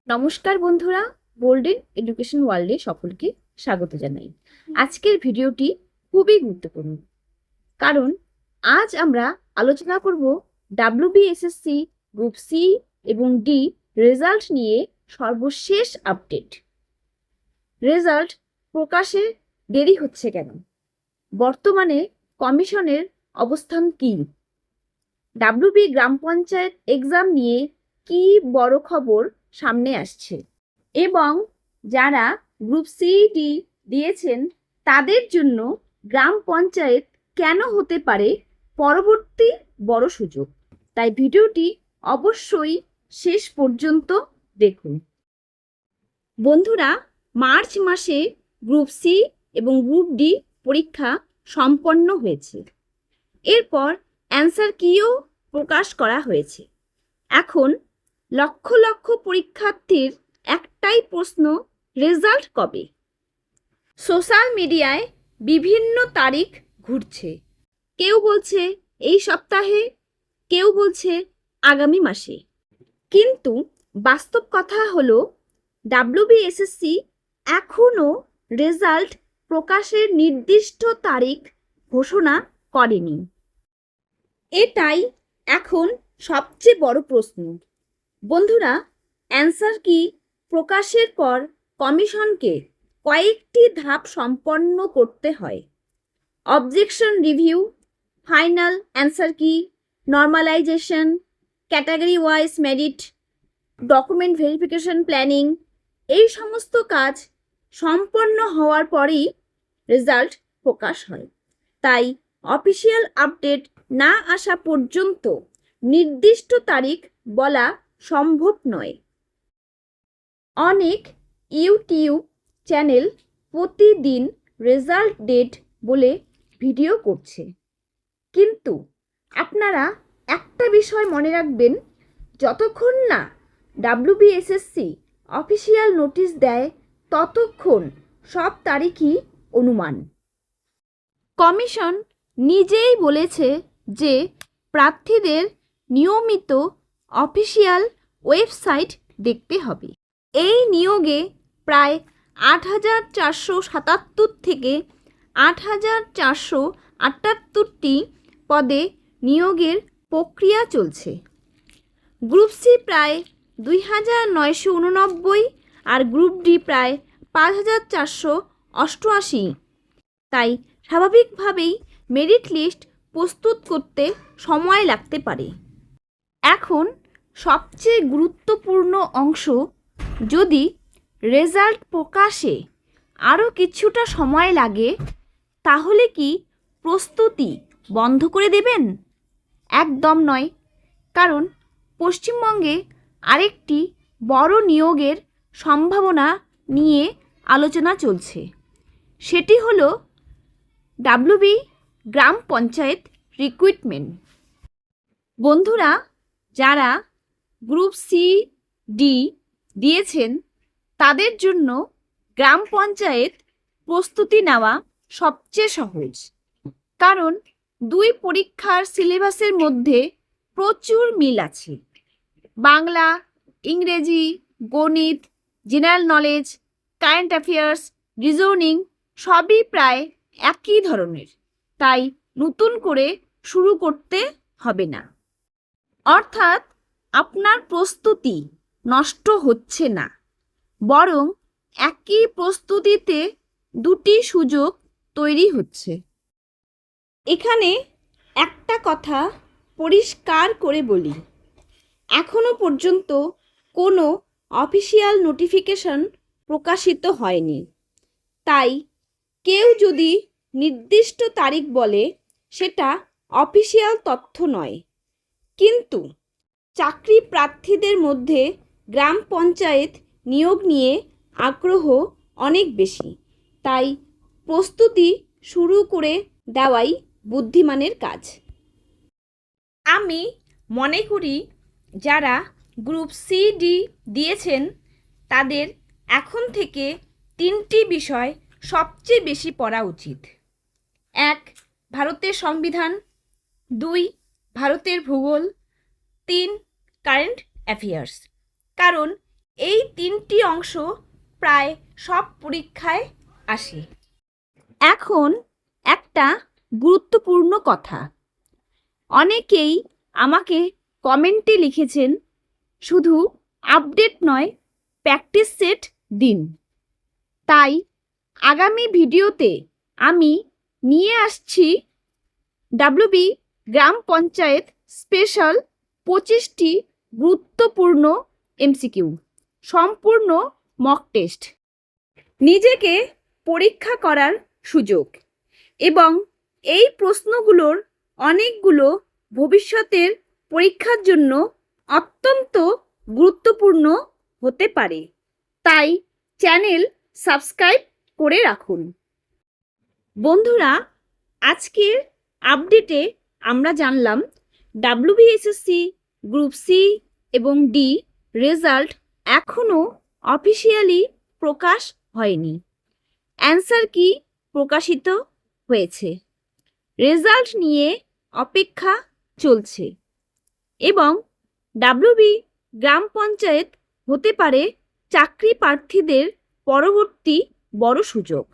নমস্কার বন্ধুরা, golden education ওয়ার্ল্ডে সকলকে স্বাগত জানাই। আজকের ভিডিওটি খুবই গুরুত্বপূর্ণ, কারণ আজ আমরা আলোচনা করব WBSSC গ্রুপ সি এবং ডি রেজাল্ট নিয়ে সর্বশেষ আপডেট। রেজাল্ট প্রকাশে দেরি হচ্ছে কেন? বর্তমানে কমিশনের অবস্থান কি? WB গ্রাম পঞ্চায়েত এক্সাম নিয়ে কি বড় খবর সামনে আসছে, এবং যারা গ্রুপ সি ডি দিয়েছেন তাদের জন্য গ্রাম পঞ্চায়েত কেন হতে পারে পরবর্তী বড় সুযোগ। তাই ভিডিওটি অবশ্যই শেষ পর্যন্ত দেখুন। বন্ধুরা, মার্চ মাসে গ্রুপ সি এবং গ্রুপ ডি পরীক্ষা সম্পন্ন হয়েছে। এরপর অ্যান্সার কিও প্রকাশ করা হয়েছে। এখন লক্ষ লক্ষ পরীক্ষার্থীর একটাই প্রশ্ন, রেজাল্ট কবে? সোশ্যাল মিডিয়ায় বিভিন্ন তারিখ ঘুরছে। কেউ বলছে এই সপ্তাহে, কেউ বলছে আগামী মাসে। কিন্তু বাস্তব কথা হলো WBSSC এখনও রেজাল্ট প্রকাশের নির্দিষ্ট তারিখ ঘোষণা করেনি। এটাই এখন সবচেয়ে বড় প্রশ্ন। বন্ধুরা, অ্যান্সার কি প্রকাশের পর কমিশনকে কয়েকটি ধাপ সম্পন্ন করতে হয়। Objection review, final answer key, normalization, category wise merit, document verification, planning, এই সমস্ত কাজ সম্পন্ন হওয়ার পরেই রেজাল্ট প্রকাশ হয়। তাই অফিসিয়াল আপডেট না আসা পর্যন্ত নির্দিষ্ট তারিখ বলা সম্ভব নয়। অনেক ইউটিউব চ্যানেল প্রতিদিন রেজাল্ট ডেট বলে ভিডিও করছে, কিন্তু আপনারা একটা বিষয় মনে রাখবেন, যতক্ষণ না WBSSC অফিসিয়াল নোটিশ দেয় ততক্ষণ সব তারিখই অনুমান। কমিশন নিজেই বলেছে যে প্রার্থীদের নিয়মিত অফিসিয়াল ওয়েবসাইট দেখতে হবে। এই নিয়োগে প্রায় ৮,৪৭৭ থেকে ৮,৪৭৮টি পদে নিয়োগের প্রক্রিয়া চলছে। গ্রুপ সি প্রায় ২,৯৮৯ আর গ্রুপ ডি প্রায় ৫,৪৮৮। তাই স্বাভাবিকভাবেই মেরিট লিস্ট প্রস্তুত করতে সময় লাগতে পারে। এখন সবচেয়ে গুরুত্বপূর্ণ অংশ, যদি রেজাল্ট প্রকাশে আরও কিছুটা সময় লাগে তাহলে কি প্রস্তুতি বন্ধ করে দেবেন? একদম নয়, কারণ পশ্চিমবঙ্গে আরেকটি বড় নিয়োগের সম্ভাবনা নিয়ে আলোচনা চলছে। সেটি হলো WB গ্রাম পঞ্চায়েত রিক্রুটমেন্ট। বন্ধুরা, যারা গ্রুপ সি ডি দিয়েছেন তাদের জন্য গ্রাম পঞ্চায়েত প্রস্তুতি নেওয়া সবচেয়ে সহজ, কারণ দুই পরীক্ষার সিলেবাসের মধ্যে প্রচুর মিল আছে। বাংলা, ইংরেজি, গণিত, general knowledge, current affairs, reasoning সবই প্রায় একই ধরনের। তাই নতুন করে শুরু করতে হবে না, অর্থাৎ আপনার প্রস্তুতি নষ্ট হচ্ছে না, বরং একই প্রস্তুতিতে দুটি সুযোগ তৈরি হচ্ছে। এখানে একটা কথা পরিষ্কার করে বলি, এখনো পর্যন্ত কোনো অফিসিয়াল নোটিফিকেশন প্রকাশিত হয়নি। তাই কেউ যদি নির্দিষ্ট তারিখ বলে সেটা অফিসিয়াল তথ্য নয়। কিন্তু চাকরি প্রার্থীদের মধ্যে গ্রাম পঞ্চায়েত নিয়োগ নিয়ে আগ্রহ অনেক বেশি, তাই প্রস্তুতি শুরু করে দেওয়াই বুদ্ধিমানের কাজ। আমি মনে করি যারা গ্রুপ সি ডি দিয়েছেন তাদের এখন থেকে 3টি বিষয় সবচেয়ে বেশি পড়া উচিত। 1. ভারতের সংবিধান, 2. ভারতের ভূগোল, 3. Current affairs. কারণ এই তিনটি অংশ প্রায় সব পরীক্ষায় আসে। এখন একটা গুরুত্বপূর্ণ কথা, অনেকেই আমাকে কমেন্টে লিখেছেন শুধু আপডেট নয়, প্র্যাকটিস সেট দিন। তাই আগামী ভিডিওতে আমি নিয়ে আসছি ডাব্লিউবি গ্রাম পঞ্চায়েত স্পেশাল 25টি গুরুত্বপূর্ণ এমসিকিউ, সম্পূর্ণ মক টেস্ট, নিজেকে পরীক্ষা করার সুযোগ। এবং এই প্রশ্নগুলোর অনেকগুলো ভবিষ্যতের পরীক্ষার জন্য অত্যন্ত গুরুত্বপূর্ণ হতে পারে। তাই চ্যানেল সাবস্ক্রাইব করে রাখুন। বন্ধুরা, আজকের আপডেটে আমরা জানলাম ডাব্লিউবিএসএসসি গ্রুপ সি এবং ডি রেজাল্ট এখনও অফিসিয়ালি প্রকাশ হয়নি। অ্যান্সার কি প্রকাশিত হয়েছে, রেজাল্ট নিয়ে অপেক্ষা চলছে এবং ডাব্লিউবি গ্রাম পঞ্চায়েত হতে পারে চাকরি প্রার্থীদের পরবর্তী বড় সুযোগ।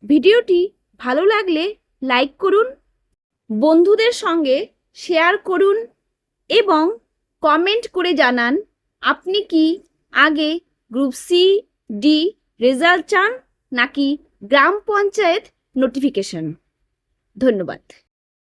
ভিডিওটি ভালো লাগলে লাইক করুন, বন্ধুদের সঙ্গে শেয়ার করুন এবং কমেন্ট করে জানান আপনি কি আগে গ্রুপ সি ডি রেজাল্ট চান নাকি গ্রাম পঞ্চায়েত নোটিফিকেশন। ধন্যবাদ।